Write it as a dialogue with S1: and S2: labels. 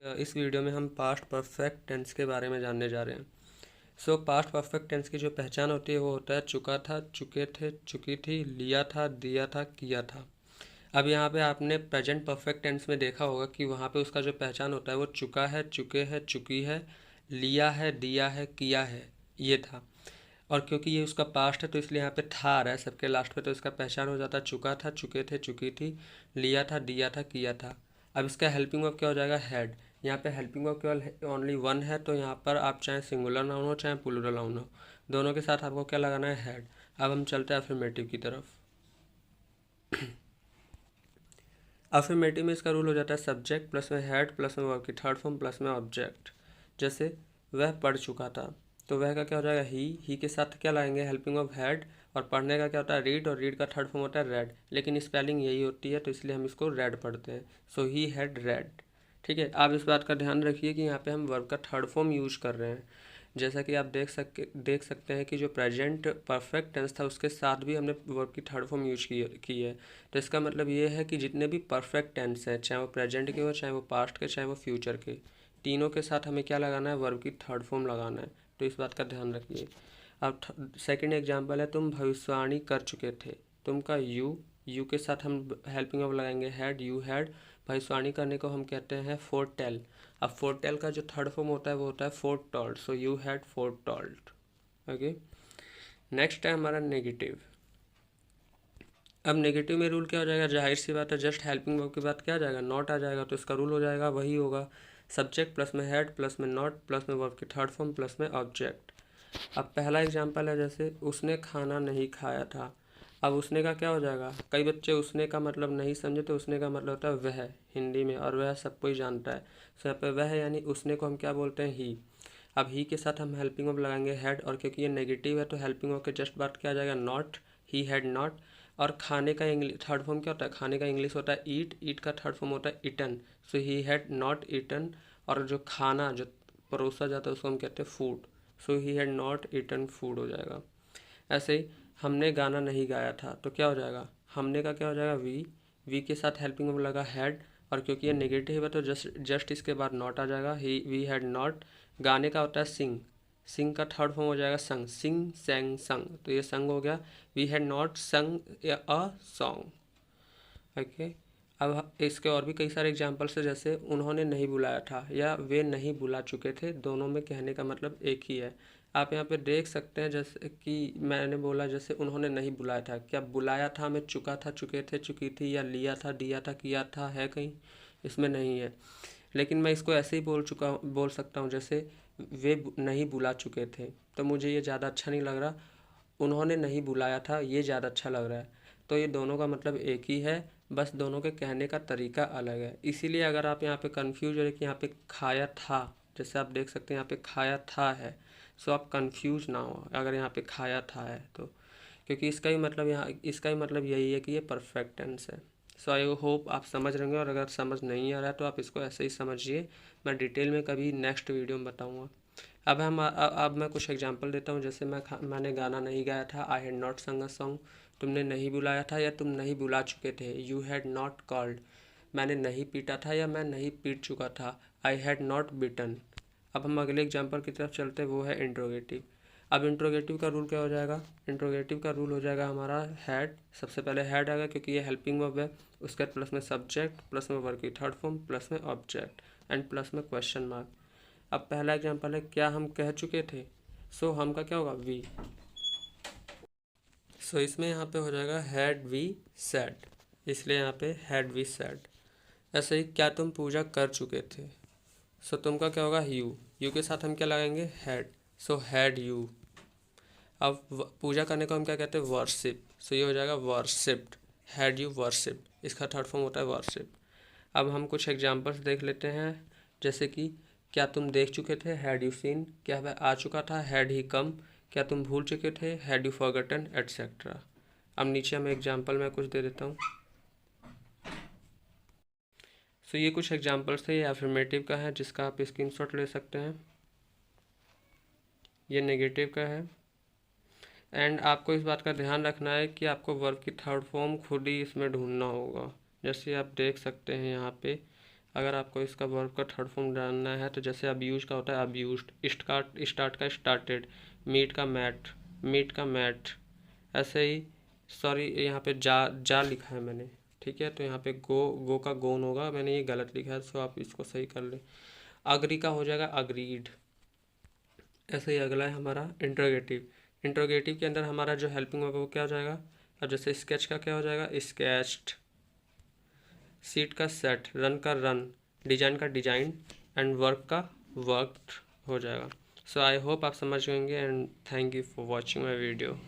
S1: इस वीडियो में हम पास्ट परफेक्ट टेंस के बारे में जानने जा रहे हैं। पास्ट परफेक्ट टेंस की जो पहचान होती है वो होता है चुका था, चुके थे, चुकी थी, लिया था, दिया था, किया था। अब यहाँ पे आपने प्रेजेंट परफेक्ट टेंस में देखा होगा कि वहाँ पे उसका जो पहचान होता है वो चुका है, चुके हैं, चुकी है, लिया है, दिया है, किया है, ये था। और क्योंकि ये उसका पास्ट है तो इसलिए यहाँ पे था आ रहा है सबके लास्ट पे, तो इसका पहचान हो जाता है चुका था, चुके थे, चुकी थी, लिया था, दिया था, किया था। अब इसका हेल्पिंग वर्ब क्या हो जाएगा? हैड। यहाँ पे हेल्पिंग वर्ब केवल ओनली वन है, तो यहाँ पर आप चाहे सिंगुलर नाउन हो चाहे प्लूरल नाउन हो, दोनों के साथ आपको क्या लगाना है? हैड। अब हम चलते हैं अफर्मेटिव की तरफ। अफर्मेटिव में इसका रूल हो जाता है सब्जेक्ट प्लस में हैड प्लस में वर्ब की थर्ड फॉर्म प्लस में ऑब्जेक्ट। जैसे वह पढ़ चुका था, तो वह का क्या हो जाएगा? ही के साथ क्या लाएंगे? Helping of had. और पढ़ने का क्या होता है? रीड, और रीड का थर्ड फॉर्म होता है रेड, लेकिन स्पेलिंग यही होती है तो इसलिए हम इसको रेड पढ़ते हैं। सो ही हैड रेड। ठीक है, आप इस बात का ध्यान रखिए कि यहाँ पे हम वर्ब का थर्ड फॉर्म यूज कर रहे हैं। जैसा कि आप देख सकते हैं कि जो प्रेजेंट परफेक्ट टेंस था उसके साथ भी हमने वर्ब की थर्ड फॉर्म यूज की है। तो इसका मतलब ये है कि जितने भी परफेक्ट टेंस हैं, चाहे वो प्रेजेंट के हो, चाहे वो पास्ट के, चाहे वो फ्यूचर के, तीनों के साथ हमें क्या लगाना है? वर्ब की थर्ड फॉर्म लगाना है। तो इस बात का ध्यान रखिए। अब सेकंड एग्जांपल है, तुम भविष्यवाणी कर चुके थे। तुम का यू के साथ हम हेल्पिंग ऑफ लगाएंगे हैड, यू हैड। भविष्यवाणी करने को हम कहते हैं फोर टेल। अब फोर टेल का जो थर्ड फॉर्म होता है वो होता है four told. So you had four told. Okay, next है हमारा नेगेटिव। अब नेगेटिव में रूल क्या हो जाएगा? जाहिर सी बात है, जस्ट हेल्पिंग वर्ब के बाद क्या आ जाएगा? नॉट आ जाएगा। तो इसका रूल हो जाएगा वही होगा, सब्जेक्ट प्लस में हैड प्लस में नॉट प्लस में वर्ब की थर्ड फॉर्म प्लस में ऑब्जेक्ट। अब पहला एग्जांपल है, जैसे उसने खाना नहीं खाया था। अब उसने का क्या हो जाएगा? कई बच्चे उसने का मतलब नहीं समझे, तो उसने का मतलब होता है वह हिंदी में, और वह सब कोई जानता है। तो यहाँ पे वह यानी उसने को हम क्या बोलते हैं? ही। अब ही के साथ हम हेल्पिंग वर्ब लगाएंगे हैड, और क्योंकि ये नेगेटिव है तो हेल्पिंग वर्ब के जस्ट बाद क्या आ जाएगा? नॉट। He had not. और खाने का इंग्लिश थर्ड फॉर्म क्या होता है? खाने का इंग्लिश होता है ईट, ईट का थर्ड फॉर्म होता है eaten. So he had not eaten. और जो खाना जो परोसा जाता है उसको हम कहते हैं food. So he had not eaten food हो जाएगा। ऐसे ही हमने गाना नहीं गाया था, तो क्या हो जाएगा? हमने का क्या हो जाएगा? वी के साथ हेल्पिंग वर्ब लगा हैड, और क्योंकि ये नेगेटिव है तो जस्ट इसके बाद नॉट आ जाएगा। ही वी हैड नॉट। गाने का होता है सिंग, सिंग का थर्ड फॉर्म हो जाएगा संग, सिंग सेंग संग, तो ये संग हो गया। वी हैड नॉट संग अ सॉन्ग। ओके, अब इसके और भी कई सारे एग्जाम्पल्स है, जैसे उन्होंने नहीं बुलाया था या वे नहीं बुला चुके थे, दोनों में कहने का मतलब एक ही है। आप यहाँ पे देख सकते हैं जैसे कि मैंने बोला जैसे उन्होंने नहीं बुलाया था, क्या बुलाया था में चुका था, चुके थे, चुकी थी, या लिया था, दिया था, किया था है कहीं? इसमें नहीं है। लेकिन मैं इसको ऐसे ही बोल सकता हूँ, जैसे वे नहीं बुला चुके थे, तो मुझे ये ज़्यादा अच्छा नहीं लग रहा। उन्होंने नहीं बुलाया था, ये ज़्यादा अच्छा लग रहा है। तो ये दोनों का मतलब एक ही है, बस दोनों के कहने का तरीका अलग है। इसीलिए अगर आप यहाँ पे कंफ्यूज हो रहे कि यहाँ पे खाया था, जैसे आप देख सकते हैं यहाँ पे खाया था है, सो आप कंफ्यूज ना हो अगर यहाँ पे खाया था है तो, क्योंकि इसका ही मतलब यही है कि ये परफेक्ट टेंस है। सो आई होप आप समझ रहे होंगे, और अगर समझ नहीं आ रहा है तो आप इसको ऐसे ही समझिए, मैं डिटेल में कभी नेक्स्ट वीडियो में बताऊँगा। अब मैं कुछ एग्जांपल देता हूँ, जैसे मैंने गाना नहीं गाया था, आई हैड नॉट संग अ सॉन्ग। तुमने नहीं बुलाया था या तुम नहीं बुला चुके थे, यू हैड नॉट कॉल्ड। मैंने नहीं पीटा था या मैं नहीं पीट चुका था, आई हैड नॉट बीटन। अब हम अगले एग्जांपल की तरफ चलते हैं, वो है इंट्रोगेटिव। अब इंट्रोगेटिव का रूल क्या हो जाएगा? इंट्रोगेटिव का रूल हो जाएगा हमारा हैड, सबसे पहले हैड आएगा क्योंकि ये हेल्पिंग वर्ब है, उसके बाद प्लस में सब्जेक्ट प्लस में वर्ब की थर्ड फॉर्म प्लस में ऑब्जेक्ट एंड प्लस में क्वेश्चन मार्क। अब पहला एग्जांपल है, क्या हम कह चुके थे? सो हम का क्या होगा? वी। सो इसमें यहाँ पे हो जाएगा हैड वी सेड, इसलिए यहाँ पे हैड वी सेड। ऐसे ही क्या तुम पूजा कर चुके थे? सो तुम का क्या होगा? यू के साथ हम क्या लगाएंगे? हैड। So had you. अब पूजा करने को हम क्या कहते हैं? वर्शिप। सो ये हो जाएगा वर्शिप्ड, हैड यू वर्शिप्ड, इसका थर्ड फॉर्म होता है वर्शिप। अब हम कुछ एग्जांपल्स देख लेते हैं, जैसे कि क्या तुम देख चुके थे? Had you seen. क्या वह आ चुका था? हैड ही कम। क्या तुम भूल चुके थे? Had you forgotten etcetera. अब नीचे हम एग्जांपल में कुछ दे देता हूँ। सो ये कुछ एग्जांपल्स थे, ये अफर्मेटिव का है जिसका आप स्क्रीनशॉट ले सकते हैं, ये नेगेटिव का है। एंड आपको इस बात का ध्यान रखना है कि आपको वर्ब की थर्ड फॉर्म खुद ही इसमें ढूंढना होगा। जैसे आप देख सकते हैं यहाँ पे अगर आपको इसका वर्ब का थर्ड फॉर्म जानना है तो जैसे अब्यूज का होता है अब्यूज्ड, स्टार्ट का स्टार्टेड, मीट का मैट, ऐसे ही सॉरी यहाँ पे जा लिखा है मैंने, ठीक है, तो यहाँ पे गो का गोन होगा, मैंने ये गलत लिखा है, सो आप इसको सही कर लें। अग्री का हो जाएगा अग्रीड। ऐसे ही अगला है हमारा इंट्रोगेटिव। इंट्रोगेटिव के अंदर हमारा जो हेल्पिंग होगा वो क्या हो जाएगा, अब जैसे स्केच का क्या हो जाएगा स्केच्ड, सीट का सेट, रन का रन, डिजाइन का डिजाइन एंड वर्क का वर्कड हो जाएगा। सो आई होप आप समझ गएंगे and thank you for watching my video.